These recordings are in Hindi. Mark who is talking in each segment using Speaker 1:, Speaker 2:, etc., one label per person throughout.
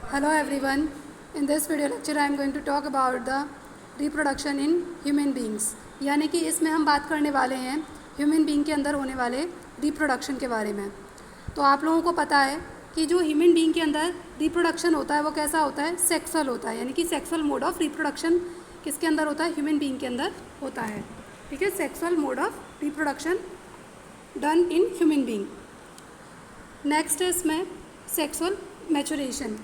Speaker 1: Hello everyone. In this video lecture I am going to talk about the reproduction in human beings. यानी कि इसमें हम बात करने वाले हैं ह्यूमन बीइंग के अंदर होने वाले रिप्रोडक्शन के बारे में। तो आप लोगों को पता है कि जो ह्यूमन बीइंग के अंदर रिप्रोडक्शन होता है वो कैसा होता है, सेक्सुअल होता है। यानी कि सेक्सुअल मोड ऑफ रिप्रोडक्शन किसके अंदर होता है, ह्यूमन बीइंग के अंदर होता है। ठीक है, sexual mode of reproduction done in human being. Next है इसमें सेक्सुअल मैचुरेशन।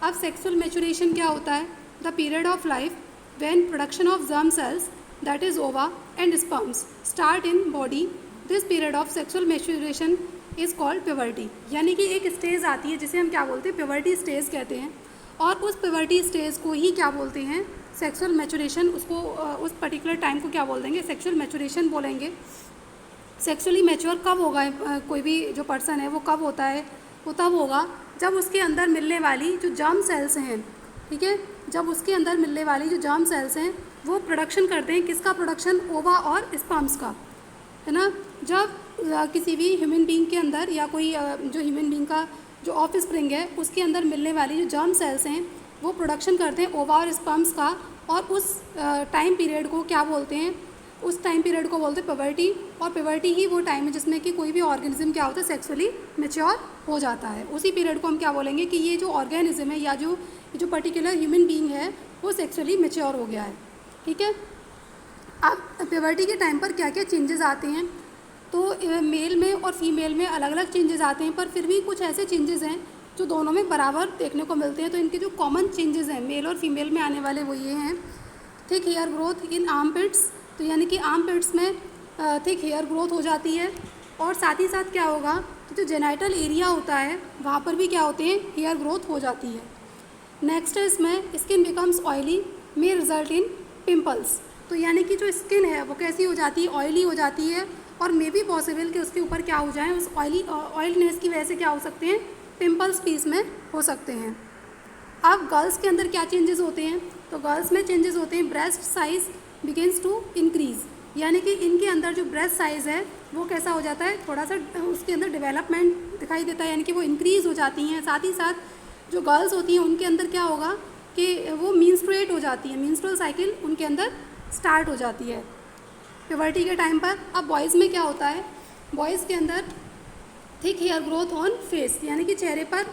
Speaker 1: अब सेक्सुअल मैचुरेशन क्या होता है, the period of life when production of germ cells that is ova and sperms start in body. This period of sexual maturation is called puberty. यानी कि एक स्टेज आती है जिसे हम क्या बोलते हैं, प्यूबर्टी स्टेज कहते हैं। और उस प्यूबर्टी स्टेज को ही क्या बोलते हैं, सेक्सुअल मैचुरेशन। उसको उस पर्टिकुलर टाइम को क्या बोल देंगे, सेक्सुअल मैचुरेशन बोलेंगे। सेक्सुअली मैच्योर कब होगा, कोई भी जो पर्सन है वो कब होता है, वो तब होगा जब उसके अंदर मिलने वाली जो जर्म सेल्स हैं, ठीक है, जब उसके अंदर मिलने वाली जो जर्म सेल्स हैं वो प्रोडक्शन करते हैं। किसका प्रोडक्शन, ओवा और स्पर्म्स का, है ना। जब किसी भी ह्यूमन बीइंग के अंदर या कोई जो ह्यूमन बीइंग का जो ऑफ स्प्रिंग है उसके अंदर मिलने वाली जो जर्म सेल्स हैं वो प्रोडक्शन करते हैं ओवा और स्पर्म्स का। और उस टाइम पीरियड को क्या बोलते हैं, उस टाइम पीरियड को बोलते हैं प्यूबर्टी। और प्यूबर्टी ही वो टाइम है जिसमें कि कोई भी ऑर्गेनिज्म क्या होता है, सेक्सुअली मैच्योर हो जाता है। उसी पीरियड को हम क्या बोलेंगे कि ये जो ऑर्गेनिज्म है या जो पर्टिकुलर ह्यूमन बीइंग है वो सेक्सुअली मैच्योर हो गया है। ठीक है, अब प्यूबर्टी के टाइम पर क्या क्या चेंजेस आते हैं, तो मेल में और फीमेल में अलग अलग चेंजेस आते हैं, पर फिर भी कुछ ऐसे चेंजेस हैं जो दोनों में बराबर देखने को मिलते हैं। तो इनके जो कॉमन चेंजेस हैं मेल और फीमेल में आने वाले वो ये हैं, thick hair growth in armpits. तो यानी कि आर्म पिट्स में थिक हेयर ग्रोथ हो जाती है। और साथ ही साथ क्या होगा, तो जो जेनाइटल एरिया होता है वहाँ पर भी क्या होते हैं, हेयर ग्रोथ हो जाती है। नेक्स्ट है इसमें skin becomes oily may result in pimples. तो यानी कि जो स्किन है वो कैसी हो जाती है, ऑयली हो जाती है। और मे बी पॉसिबल कि उसके ऊपर क्या हो जाए, उस ऑयलनेस की वजह से क्या हो सकते हैं, पिंपल्स भी इसमें हो सकते हैं। अब गर्ल्स के अंदर क्या चेंजेस होते हैं, तो गर्ल्स में चेंजेस होते हैं breast size begins to increase. यानी कि इनके अंदर जो ब्रेस्ट साइज़ है वो कैसा हो जाता है, थोड़ा सा उसके अंदर डेवलपमेंट दिखाई देता है, यानी कि वो इंक्रीज़ हो जाती हैं। साथ ही साथ जो गर्ल्स होती हैं उनके अंदर क्या होगा कि वो मेंस्ट्रुएट हो जाती है, मेंस्ट्रुअल साइकिल उनके अंदर स्टार्ट हो जाती है प्यूबर्टी के टाइम पर। अब बॉयज़ में क्या होता है, बॉयज़ के अंदर thick hair growth on face, यानी कि चेहरे पर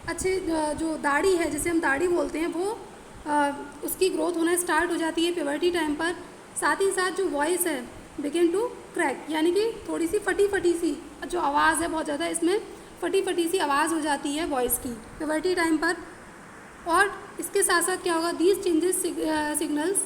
Speaker 1: अच्छे जो दाढ़ी है जिसे हम दाढ़ी बोलते हैं वो उसकी ग्रोथ होना स्टार्ट हो जाती है प्यूबर्टी टाइम पर। साथ ही साथ जो वॉइस है बिगिन टू क्रैक, यानी कि थोड़ी सी फटी फटी सी जो आवाज़ है बहुत ज़्यादा इसमें फटी फटी सी आवाज़ हो जाती है वॉइस की प्यूबर्टी टाइम पर। और इसके साथ साथ क्या होगा, these changes signals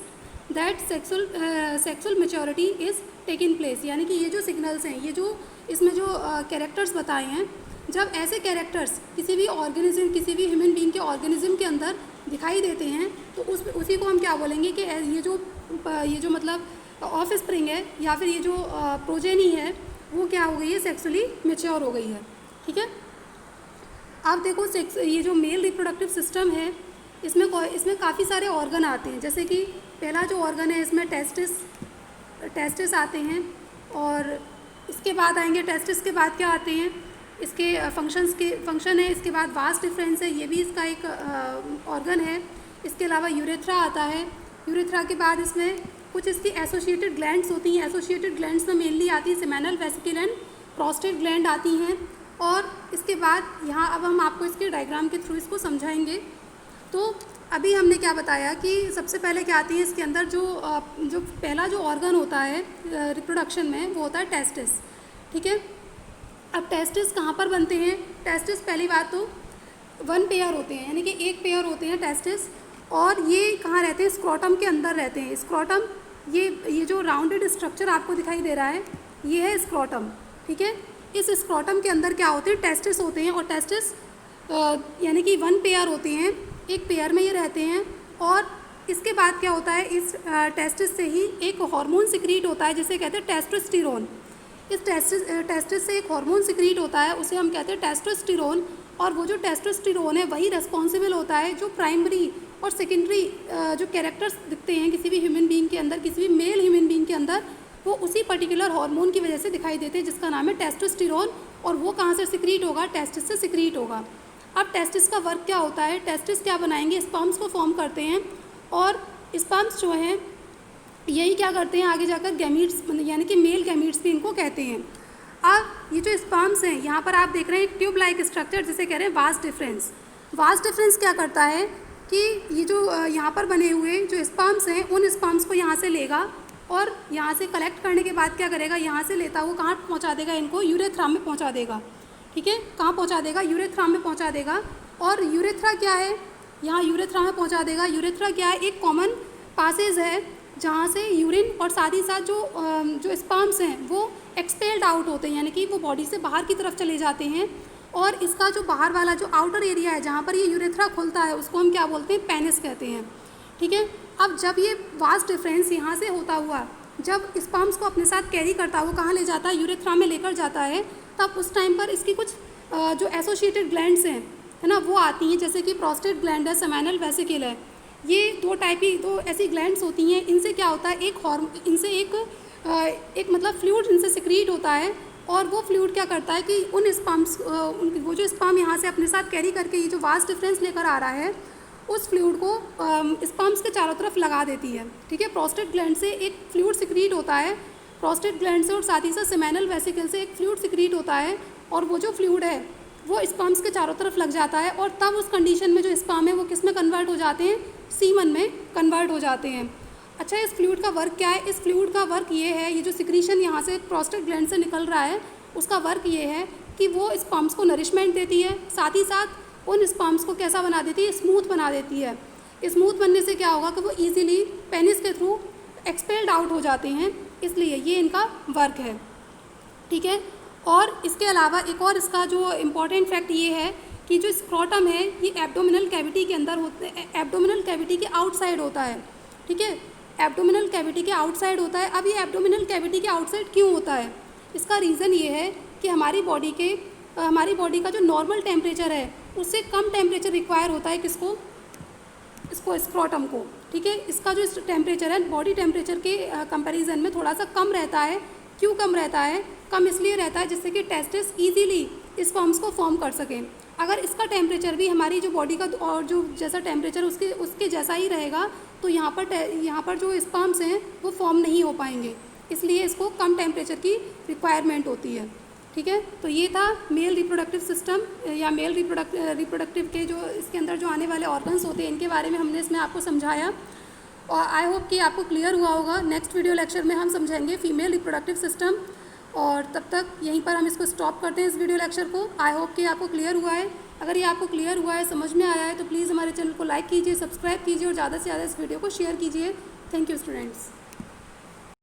Speaker 1: that sexual maturity is taking place. यानी कि ये जो सिग्नल्स हैं, ये जो इसमें जो कैरेक्टर्स बताए हैं, जब ऐसे कैरेक्टर्स किसी भी ऑर्गेनिज्म, किसी भी ह्यूमन बीइंग के ऑर्गेनिज्म के अंदर दिखाई देते हैं तो उसी को हम क्या बोलेंगे कि ये जो मतलब ऑफ स्प्रिंग है या फिर ये जो प्रोजेनी है वो क्या हो गई है, सेक्सुअली मैच्योर हो गई है। ठीक है, अब देखो ये जो मेल रिप्रोडक्टिव सिस्टम है इसमें काफ़ी सारे ऑर्गन आते हैं। जैसे कि पहला जो ऑर्गन है इसमें टेस्टिस आते हैं। और इसके बाद आएंगे, टेस्टिस के बाद क्या आते हैं, इसके फंक्शन है। इसके बाद वास्ट डिफरेंस है, ये भी इसका एक ऑर्गन है। इसके अलावा यूरेथ्रा आता है। यूरेथ्रा के बाद इसमें कुछ इसकी एसोसिएटेड ग्लैंड्स होती हैं। एसोसिएटेड ग्लैंड्स में मेनली आती है seminal vesicle and prostate gland आती हैं। और इसके बाद यहाँ अब हम आपको इसके डायग्राम के थ्रू इसको समझाएंगे। तो अभी हमने क्या बताया कि सबसे पहले क्या आती है इसके अंदर, जो पहला जो ऑर्गन होता है रिप्रोडक्शन में वो होता है टेस्टिस। ठीक है, अब टेस्टिस कहाँ पर बनते हैं, टेस्टिस पहली बात तो वन पेयर होते हैं, यानी कि एक पेयर होते हैं टेस्टिस। और ये कहाँ रहते हैं, स्क्रोटम के अंदर रहते हैं। स्क्रोटम, ये जो राउंडेड स्ट्रक्चर आपको दिखाई दे रहा है ये है स्क्रोटम। ठीक है, इस स्क्रोटम के अंदर क्या होते हैं, टेस्टिस होते हैं। और टेस्टिस यानी कि वन पेयर होते हैं, एक पेयर में ये रहते हैं। और इसके बाद क्या होता है, इस टेस्टिस से ही एक हार्मोन सिक्रीट होता है जिसे कहते हैं टेस्टोस्टेरोन। इस टेस्टिस से एक हार्मोन सिक्रीट होता है, उसे हम कहते हैं टेस्टोस्टेरोन। और वो जो टेस्टोस्टेरोन है वही रिस्पॉन्सिबल होता है जो प्राइमरी और सेकेंडरी जो कैरेक्टर्स दिखते हैं किसी भी ह्यूमन बीइंग के अंदर, किसी भी मेल ह्यूमन बीइंग के अंदर, वो उसी पर्टिकुलर हार्मोन की वजह से दिखाई देते हैं जिसका नाम है टेस्टोस्टेरोन। और वो कहाँ से सिक्रीट होगा, टेस्टिस से सिक्रीट होगा। अब टेस्टिस का वर्क क्या होता है, टेस्टिस क्या बनाएंगे, स्पर्म्स को फॉर्म करते हैं और स्पर्म्स जो हैं यही क्या करते हैं आगे जाकर गैमीट्स यानी कि मेल गैमीट्स भी इनको कहते हैं। अब ये जो स्पर्म्स हैं यहाँ पर आप देख रहे हैं एक ट्यूब लाइक स्ट्रक्चर जिसे कह रहे हैं वास डिफरेंस। वास डिफरेंस क्या करता है कि ये जो यहाँ पर बने हुए जो स्पर्म्स हैं उन स्पर्म्स को यहाँ से लेगा और यहाँ से कलेक्ट करने के बाद क्या करेगा, यहाँ से लेता हुआ कहाँ पहुँचा देगा, इनको यूरेथ्रा में पहुँचा देगा। ठीक है, कहाँ पहुँचा देगा, यूरेथ्रा में पहुँचा देगा। और यूरेथ्रा क्या है, यहाँ यूरेथ्रा में पहुँचा देगा। यूरेथ्रा क्या है, एक कॉमन पासेज है जहाँ से यूरिन और साथ ही साथ जो स्पर्म्स हैं वो एक्सपेल्ड आउट होते हैं, यानी कि वो बॉडी से बाहर की तरफ चले जाते हैं। और इसका जो बाहर वाला जो आउटर एरिया है जहाँ पर ये यूरेथ्रा खुलता है उसको हम क्या बोलते हैं, पेनिस कहते हैं। ठीक है, अब जब ये वास डिफरेंस यहाँ से होता हुआ जब स्पर्म्स को अपने साथ कैरी करता हुआ कहाँ ले जाता है, यूरेथ्रा में लेकर जाता है, तब उस टाइम पर इसकी कुछ जो एसोसिएटेड ग्लैंड्स हैं है ना वो आती हैं, जैसे कि प्रोस्टेट ग्लैंड है, सेमिनल वेसिकल है। ये दो ऐसी ग्लैंड्स होती हैं। इनसे क्या होता है, इनसे एक मतलब फ्लूइड इनसे सिक्रीट होता है और वो फ्लूइड क्या करता है कि उन स्पर्म्स वो जो स्पर्म यहाँ से अपने साथ कैरी करके ये जो वास डिफरेंस लेकर आ रहा है उस फ्लूइड को स्पर्म्स के चारों तरफ लगा देती है। ठीक है, प्रोस्टेट ग्लैंड से एक फ्लूइड सिक्रीट होता है, प्रोस्टेट ग्लैंड से और साथ ही साथ सेमिनल वेसिकल से एक फ्लूइड सिक्रीट होता है और वो जो फ्लूइड है वो स्पर्म्स के चारों तरफ लग जाता है और तब उस कंडीशन में जो स्पर्म है वो किस में कन्वर्ट हो जाते हैं, सीमन में कन्वर्ट हो जाते हैं। अच्छा, इस फ्लूइड का वर्क क्या है, इस फ्लूइड का वर्क ये है, ये जो सिक्रीशन यहाँ से प्रोस्टेट ग्लैंड से निकल रहा है उसका वर्क ये है कि वो स्पर्म्स को नरिशमेंट देती है, साथ ही साथ उन स्पर्म्स को कैसा बना देती है, स्मूथ बना देती है। स्मूथ बनने से क्या होगा कि वो ईजिली पेनिस के थ्रू एक्सपेल्ड आउट हो जाते हैं, इसलिए ये इनका वर्क है। ठीक है, और इसके अलावा एक और इसका जो इम्पॉर्टेंट फैक्ट ये है कि जो स्क्रोटम है ये एब्डोमिनल कैविटी के अंदर एब्डोमिनल कैविटी के आउटसाइड होता है। ठीक है, एब्डोमिनल कैविटी के आउटसाइड होता है। अब ये एब्डोमिनल कैविटी के आउटसाइड क्यों होता है, इसका रीज़न ये है कि हमारी बॉडी का जो नॉर्मल टेम्परेचर है उससे कम टेम्परेचर रिक्वायर होता है इसको स्क्रोटम को। ठीक है, इसका जो टेम्परेचर है बॉडी टेम्परेचर के कंपैरिजन में थोड़ा सा कम रहता है। क्यों कम रहता है, कम इसलिए रहता है जिससे कि टेस्टिस ईजीली स्पर्म्स को फॉर्म कर सकें। अगर इसका टेम्परेचर भी हमारी जो बॉडी का और जो जैसा टेम्परेचर उसके जैसा ही रहेगा तो यहाँ पर जो स्पर्म्स हैं वो फॉर्म नहीं हो पाएंगे, इसलिए इसको कम टेम्परेचर की रिक्वायरमेंट होती है। ठीक है, तो ये था मेल रिप्रोडक्टिव सिस्टम या मेल रिप्रोडक्टिव के जो इसके अंदर जो आने वाले ऑर्गन्स होते हैं इनके बारे में हमने इसमें आपको समझाया और आई होप कि आपको क्लियर हुआ होगा। नेक्स्ट वीडियो लेक्चर में हम समझेंगे फीमेल रिप्रोडक्टिव सिस्टम और तब तक यहीं पर हम इसको स्टॉप करते हैं इस वीडियो लेक्चर को। आई होप कि आपको क्लियर हुआ है। अगर ये आपको क्लियर हुआ है, समझ में आया है तो प्लीज़ हमारे चैनल को लाइक कीजिए, सब्सक्राइब कीजिए और ज़्यादा से ज़्यादा इस वीडियो को शेयर कीजिए। Thank you students.